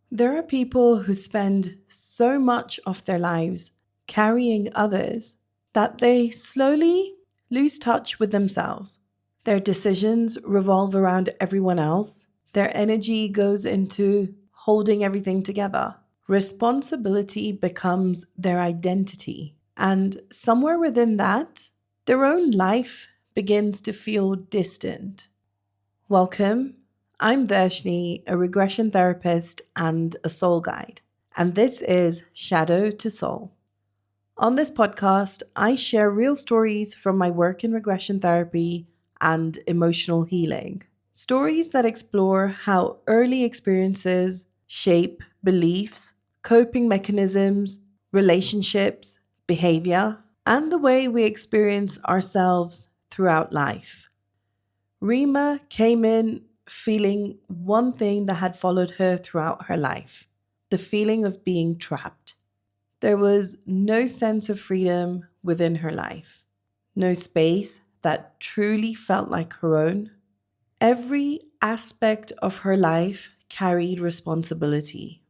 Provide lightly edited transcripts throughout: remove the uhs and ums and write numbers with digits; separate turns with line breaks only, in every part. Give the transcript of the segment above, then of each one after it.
There are people who spend so much of their lives carrying others that they slowly lose touch with themselves. Their decisions revolve around everyone else. Their energy goes into holding everything together. Responsibility becomes their identity. And somewhere within that, their own life begins to feel distant. Welcome. I'm Darshni, a regression therapist and a soul guide. And this is Shadow to Soul. On this podcast, I share real stories from my work in regression therapy and emotional healing. Stories that explore how early experiences shape beliefs, coping mechanisms, relationships, behavior, and the way we experience ourselves throughout life. Rima came in feeling one thing that had followed her throughout her life: the feeling of being trapped. There was no sense of freedom within her life, no space that truly felt like her own. Every aspect of her life carried responsibility.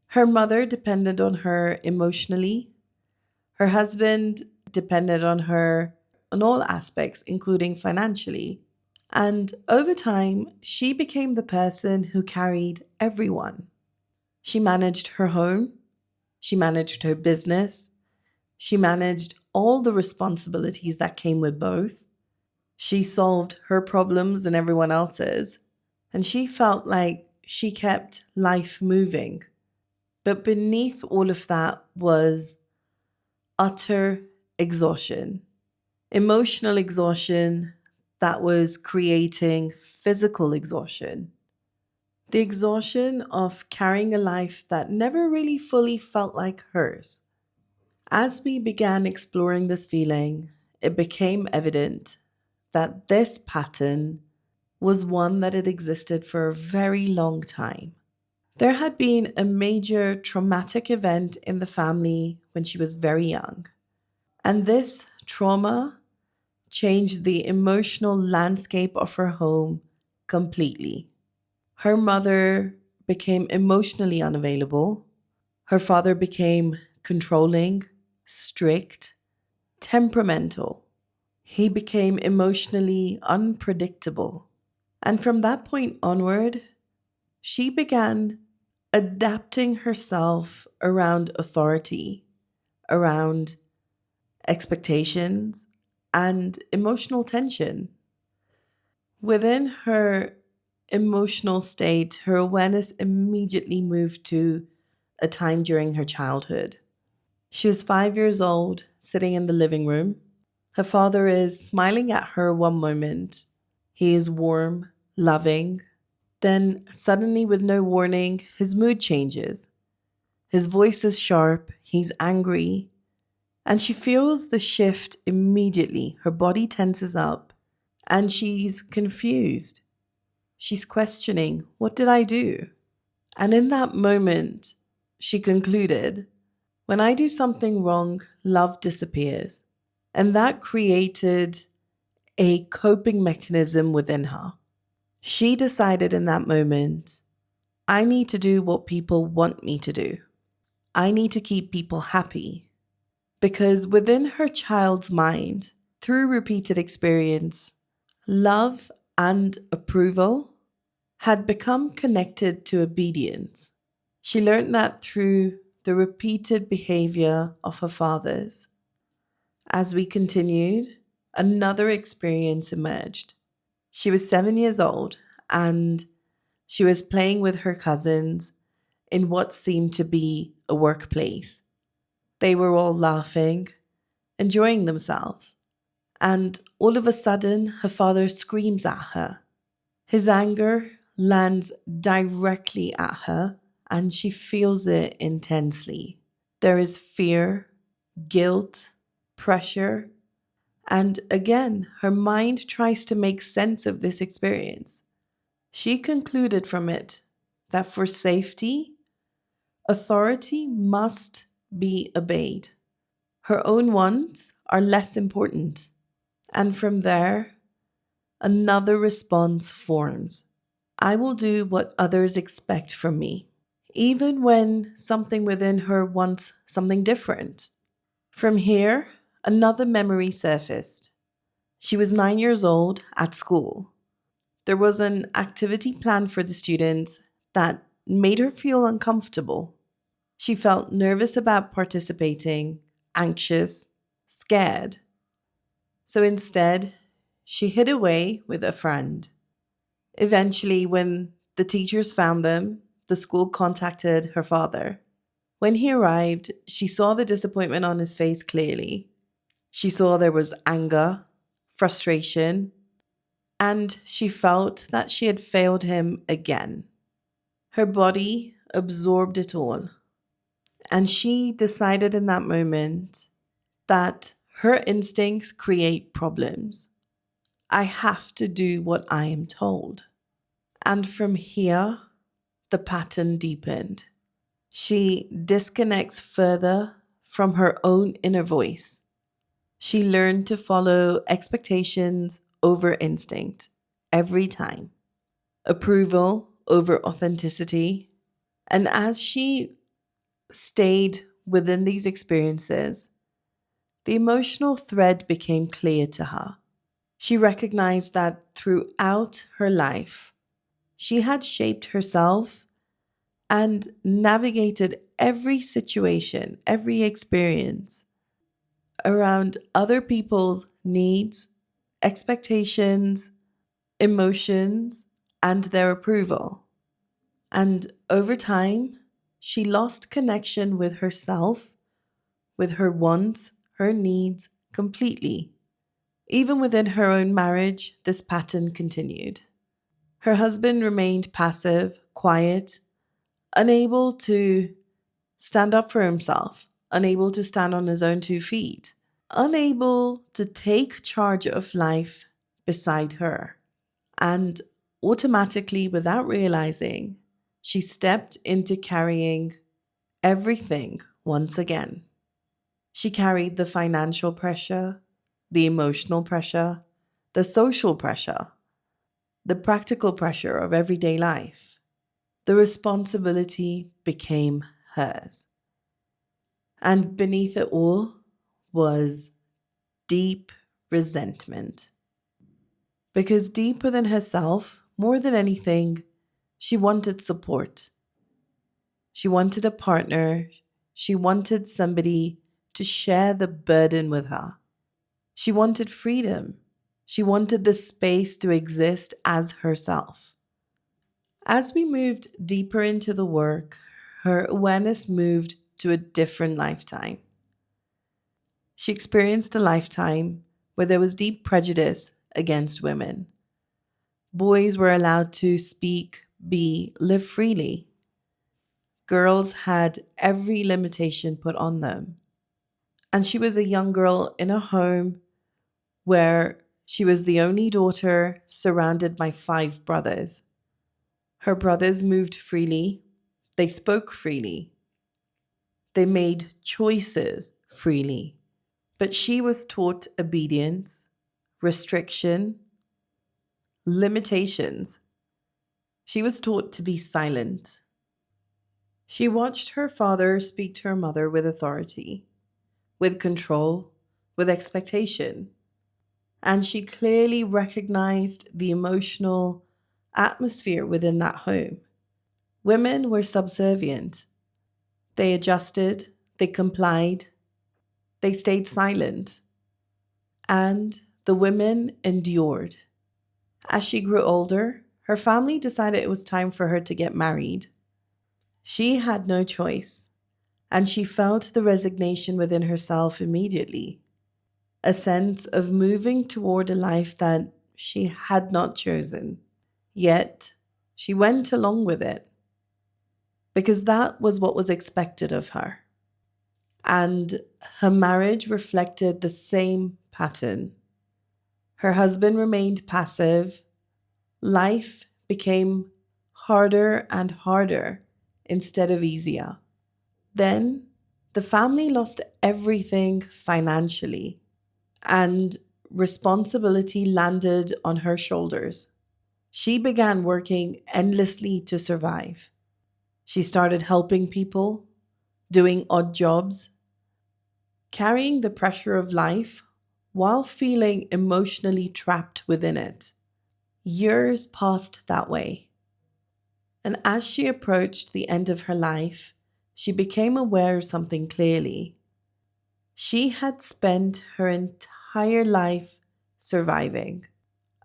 Her mother depended on her emotionally, her husband depended on her on all aspects, including financially. And over time, she became the person who carried everyone. She managed her home, she managed her business, she managed all the responsibilities that came with both. She solved her problems and everyone else's, and she felt like she kept life moving. But beneath all of that was utter exhaustion, emotional exhaustion that was creating physical exhaustion. The exhaustion of carrying a life that never really fully felt like hers. As we began exploring this feeling, it became evident that this pattern was one that had existed for a very long time. There had been a major traumatic event in the family when she was very young, and this trauma changed the emotional landscape of her home completely. Her mother became emotionally unavailable. Her father became controlling, strict, temperamental. He became emotionally unpredictable. And from that point onward, she began adapting herself around authority, around expectations, and emotional tension. Within her emotional state, her awareness immediately moved to a time during her childhood. She was 5 years old, sitting in the living room. Her father is smiling at her one moment. He is warm, loving. Then, suddenly, with no warning, his mood changes. His voice is sharp, he's angry, and she feels the shift immediately. Her body tenses up, and she's confused. She's questioning, what did I do? And in that moment, she concluded, when I do something wrong, love disappears. And that created a coping mechanism within her. She decided in that moment, I need to do what people want me to do. I need to keep people happy. Because within her child's mind, through repeated experience, love and approval had become connected to obedience. She learned that through the repeated behavior of her fathers. As we continued, another experience emerged. She was 7 years old and she was playing with her cousins in what seemed to be a workplace. They were all laughing, enjoying themselves. And all of a sudden, her father screams at her. His anger lands directly at her, and she feels it intensely. There is fear, guilt, pressure, and again, her mind tries to make sense of this experience. She concluded from it that for safety, authority must be obeyed. Her own wants are less important. And from there, another response forms. I will do what others expect from me, even when something within her wants something different. From here, another memory surfaced. She was 9 years old at school. There was an activity planned for the students that made her feel uncomfortable. She felt nervous about participating, anxious, scared. So instead, she hid away with a friend. Eventually, when the teachers found them, the school contacted her father. When he arrived, she saw the disappointment on his face clearly. She saw there was anger, frustration, and she felt that she had failed him again. Her body absorbed it all, and she decided in that moment that her instincts create problems. I have to do what I am told. And from here, the pattern deepened. She disconnects further from her own inner voice. She learned to follow expectations over instinct every time, approval over authenticity. And as she stayed within these experiences, the emotional thread became clear to her. She recognized that throughout her life, she had shaped herself and navigated every situation, every experience around other people's needs, expectations, emotions, and their approval. And over time, she lost connection with herself, with her wants, her needs completely. Even within her own marriage, this pattern continued. Her husband remained passive, quiet, unable to stand up for himself, unable to stand on his own 2 feet, unable to take charge of life beside her. And automatically, without realizing, she stepped into carrying everything once again. She carried the financial pressure, the emotional pressure, the social pressure, the practical pressure of everyday life. The responsibility became hers. And beneath it all was deep resentment. Because deep within herself, more than anything, she wanted support. She wanted a partner. She wanted somebody to share the burden with her. She wanted freedom. She wanted the space to exist as herself. As we moved deeper into the work, her awareness moved to a different lifetime. She experienced a lifetime where there was deep prejudice against women. Boys were allowed to speak, be, live freely. Girls had every limitation put on them. And she was a young girl in a home where she was the only daughter surrounded by 5 brothers. Her brothers moved freely, they spoke freely, they made choices freely. But she was taught obedience, restriction, limitations. She was taught to be silent. She watched her father speak to her mother with authority, with control, with expectation. And she clearly recognized the emotional atmosphere within that home. Women were subservient. They adjusted, they complied, they stayed silent, and the women endured. As she grew older, her family decided it was time for her to get married. She had no choice, and she felt the resignation within herself immediately, a sense of moving toward a life that she had not chosen. Yet, she went along with it because that was what was expected of her. And her marriage reflected the same pattern. Her husband remained passive. Life became harder and harder instead of easier. Then the family lost everything financially, and responsibility landed on her shoulders. She began working endlessly to survive. She started helping people, doing odd jobs, carrying the pressure of life while feeling emotionally trapped within it. Years passed that way. And as she approached the end of her life, she became aware of something clearly. She had spent her entire life surviving,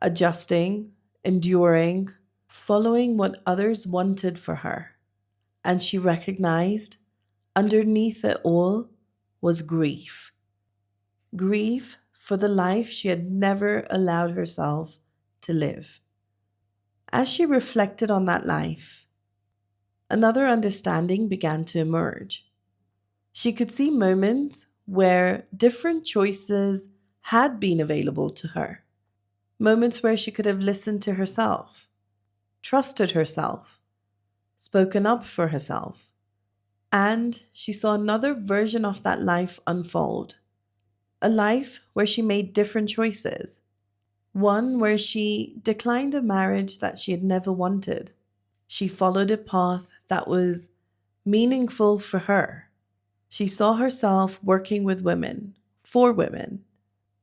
adjusting, enduring, following what others wanted for her. And she recognized underneath it all was grief. Grief for the life she had never allowed herself to live. As she reflected on that life, another understanding began to emerge. She could see moments where different choices had been available to her, moments where she could have listened to herself, trusted herself, spoken up for herself. And she saw another version of that life unfold, a life where she made different choices, one where she declined a marriage that she had never wanted. She followed a path that was meaningful for her. She saw herself working with women, for women,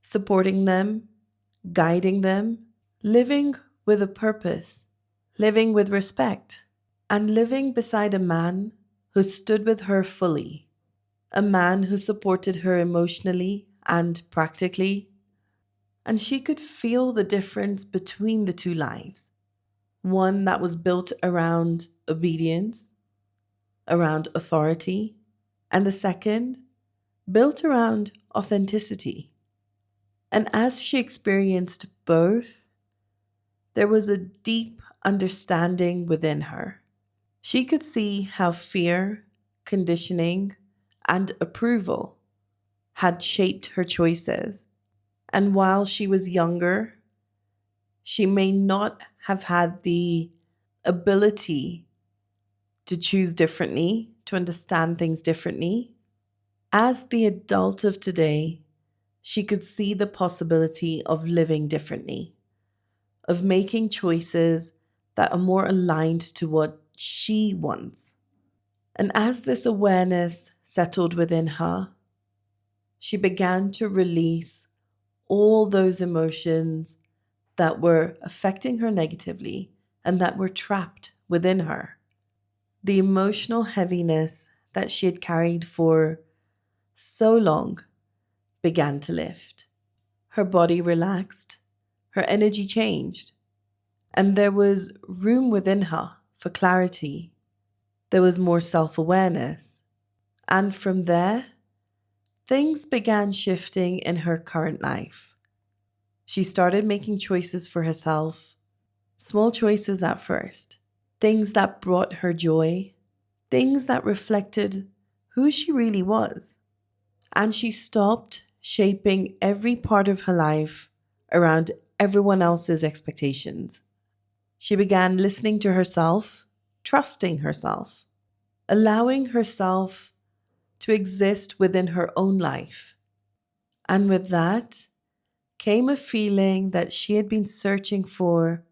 supporting them, guiding them, living with a purpose, living with respect, and living beside a man who stood with her fully, a man who supported her emotionally and practically. And she could feel the difference between the two lives, one that was built around obedience, around authority, and the second built around authenticity. And as she experienced both, there was a deep understanding within her. She could see how fear, conditioning, and approval had shaped her choices. And while she was younger, she may not have had the ability to choose differently, to understand things differently. As the adult of today, she could see the possibility of living differently, of making choices that are more aligned to what she wants. And as this awareness settled within her, she began to release all those emotions that were affecting her negatively and that were trapped within her. The emotional heaviness that she had carried for so long began to lift. Her body relaxed, her energy changed, and there was room within her for clarity. There was more self awareness. And from there, things began shifting in her current life. She started making choices for herself, small choices at first, things that brought her joy, things that reflected who she really was. And she stopped shaping every part of her life around everyone else's expectations. She began listening to herself, trusting herself, allowing herself to exist within her own life. And with that came a feeling that she had been searching for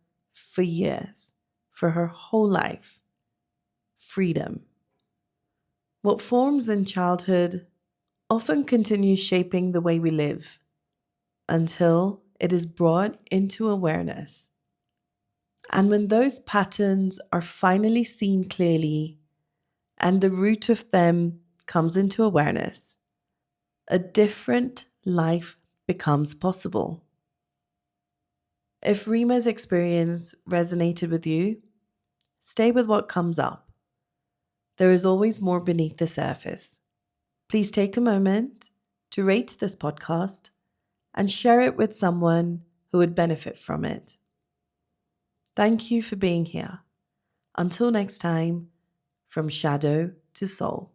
years, for her whole life: freedom. What forms in childhood often continues shaping the way we live until it is brought into awareness. And when those patterns are finally seen clearly and the root of them comes into awareness, a different life becomes possible. If Rima's experience resonated with you, stay with what comes up. There is always more beneath the surface. Please take a moment to rate this podcast and share it with someone who would benefit from it. Thank you for being here. Until next time, from shadow to soul.